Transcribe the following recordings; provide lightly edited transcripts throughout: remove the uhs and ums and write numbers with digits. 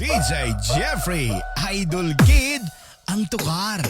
DJ Jeffrey, Idol Kid, ang tukar.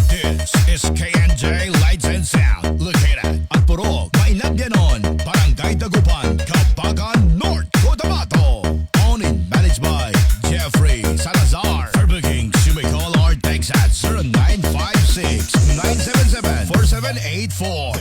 This is KNJ Lights and Sound, located at Purog, Mainabyanon, Barangay Dagupan, Kabagan, North Cotabato. Owned and managed by Jeffrey Salazar. For bookings, you may call or text at 0956-977-4784.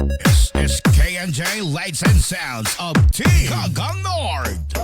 This is KNJ Lights and Sounds of Kabagan North.